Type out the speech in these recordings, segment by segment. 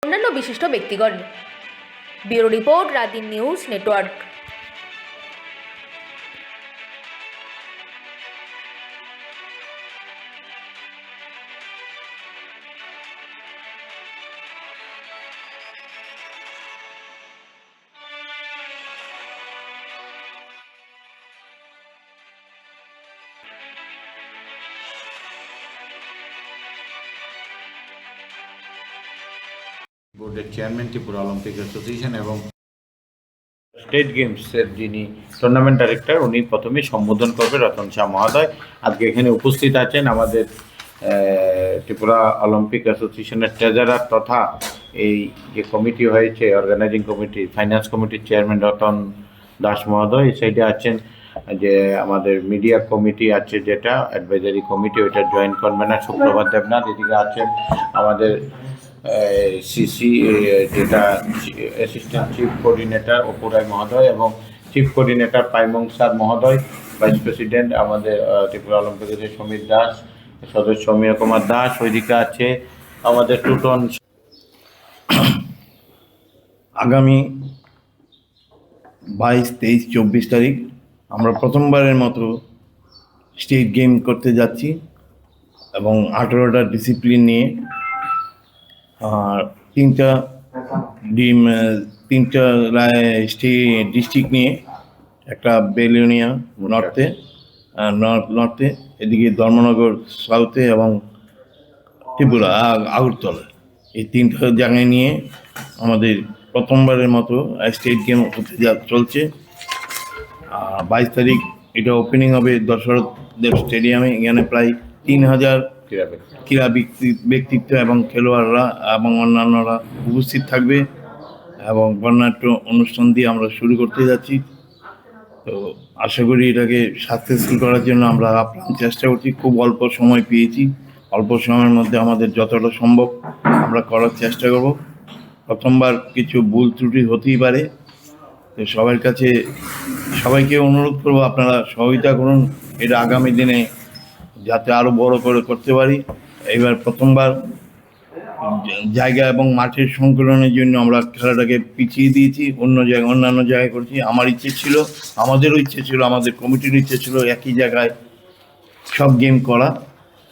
অন্যান্য বিশিষ্ট ব্যক্তিগণ। ব্যুরো রিপোর্ট, রাত-দিন নিউজ নেটওয়ার্ক। বোর্ডের চেয়ারম্যান, ত্রিপুরা অলিম্পিক অ্যাসোসিয়েশন এবং স্টেট গেমসের যিনি টুর্নামেন্ট ডাইরেক্টর, উনি প্রথমে সম্বোধন করবে রতন শাহ মহোদয়। আজকে এখানে উপস্থিত আছেন আমাদের ত্রিপুরা অলিম্পিক অ্যাসোসিয়েশনের ট্রেজারার তথা এই যে কমিটি হয়েছে, অর্গানাইজিং কমিটি, ফাইন্যান্স কমিটির চেয়ারম্যান রতন দাস মহোদয়। এই সাইডে আছেন যে আমাদের মিডিয়া কমিটি আছে, যেটা অ্যাডভাইজারি কমিটি, ওইটার জয়েন্ট কনভেনার সুপ্রভাত দেবনাথ। এদিকে আছেন আমাদের সিসি, যেটা অ্যাসিস্ট্যান্ট চিফ কোঅর্ডিনেটর অপু রায় মহোদয়, এবং চিফ কোঅর্ডিনেটর পাইমং স্যার মহোদয়। ভাইস প্রেসিডেন্ট আমাদের ত্রিপুরা অলিম্পিকের সমীর দাস, সদস্য সমীর কুমার দাস। ওইদিকে আছে আমাদের টুটন। আগামী 22, 23, 24 তারিখ আমরা প্রথমবারের মতো স্টেট গেম করতে যাচ্ছি এবং 18টা ডিসিপ্লিন নিয়ে, আর তিনটা ডিস্ট্রিক্ট নিয়ে, একটা বেলুনিয়া নর্থে, এদিকে ধর্মনগর সাউথে এবং ত্রিপুরা আগরতলা, এই তিনটা জায়গায় নিয়ে আমাদের প্রথমবারের মতো স্টেট গেম হতে চলছে। 22 তারিখ এটা ওপেনিং হবে দশরথ দেব স্টেডিয়ামে। এখানে প্রায় 3000 ক্রীড়া ব্যক্তিত্ব এবং খেলোয়াড়রা এবং অন্যান্যরা উপস্থিত থাকবে এবং বর্ণাঢ্য অনুষ্ঠান দিয়ে আমরা শুরু করতে যাচ্ছি। তো আশা করি এটাকে সাকসেসফুল করার জন্য আমরা আপ্রাণ চেষ্টা করছি। খুব অল্প সময় পেয়েছি, অল্প সময়ের মধ্যে আমাদের যতটা সম্ভব আমরা করার চেষ্টা করব। প্রথমবার কিছু ভুল ত্রুটি হতেই পারে, তো সবাইকে অনুরোধ করব আপনারা সহযোগিতা করুন, এটা আগামী দিনে যাতে আরও বড় করে করতে পারি। এবার প্রথমবার জায়গা এবং মাঠের সংকলনের জন্য আমরা খেলাটাকে পিছিয়ে দিয়েছি, অন্যান্য জায়গায় করছি। আমাদেরও ইচ্ছে ছিল, আমাদের কমিটির ইচ্ছে ছিল একই জায়গায় সব গেম করা,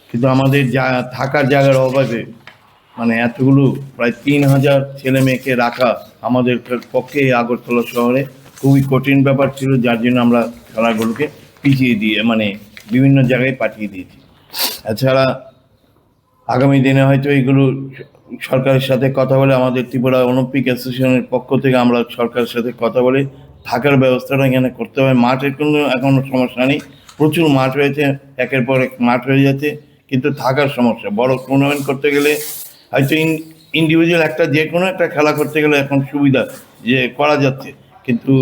কিন্তু আমাদের থাকার জায়গার অভাবে, মানে এতগুলো প্রায় 3000 ছেলে মেয়েকে রাখা আমাদের পক্ষে আগরতলা শহরে খুবই কঠিন ব্যাপার ছিল, যার জন্য আমরা খেলাগুলোকে পিছিয়ে দিয়ে বিভিন্ন জায়গায় পাঠিয়ে দিয়েছি। এছাড়া আগামী দিনে হয়তো এগুলো সরকারের সাথে কথা বলে, আমাদের ত্রিপুরা অলিম্পিক অ্যাসোসিয়েশনের পক্ষ থেকে আমরা সরকারের সাথে কথা বলে থাকার ব্যবস্থাটা এখানে করতে হবে। মাঠের কোনো এখনও সমস্যা নেই, প্রচুর মাঠ হয়েছে, একের পর এক মাঠ হয়ে যাচ্ছে, কিন্তু থাকার সমস্যা। বড় টুর্নামেন্ট করতে গেলে হয়তো ইন্ডিভিজুয়াল যে কোনো একটা খেলা করতে গেলে এখন সুবিধা যে করা যাচ্ছে, কিন্তু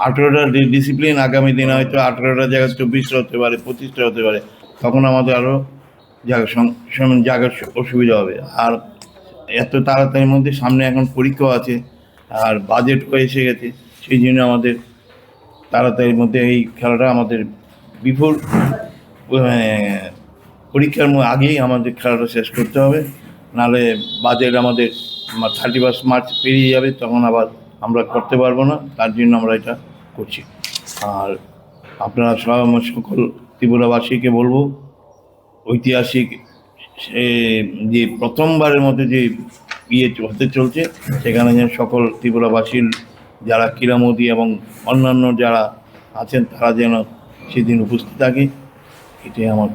18টা ডিসিপ্লিন আগামী দিনে হয়তো 18টা জায়গায় 24টা হতে পারে, 25টা হতে পারে, তখন আমাদের আরও জায়গার অসুবিধা হবে। আর এত তাড়াতাড়ির মধ্যে সামনে এখন পরীক্ষাও আছে, আর বাজেটও এসে গেছে, সেই জন্য আমাদের তাড়াতাড়ির মধ্যে এই খেলাটা আমাদের বিপুল পরীক্ষার আগেই আমাদের খেলাটা শেষ করতে হবে, নাহলে বাজেট আমাদের 31 মার্চ পেরিয়ে যাবে, তখন আবার আমরা করতে পারবো না। তার জন্য আমরা এটা করছি। আর আপনারা সকল ত্রিপুরাবাসীকে বলবো, ঐতিহাসিক যে প্রথমবারের মধ্যে যে হতে চলছে, সেখানে যেন সকল ত্রিপুরাবাসীর যারা ক্রীড়ামোদী এবং অন্যান্য যারা আছেন তারা যেন সেদিন উপস্থিত থাকে, এটাই আমার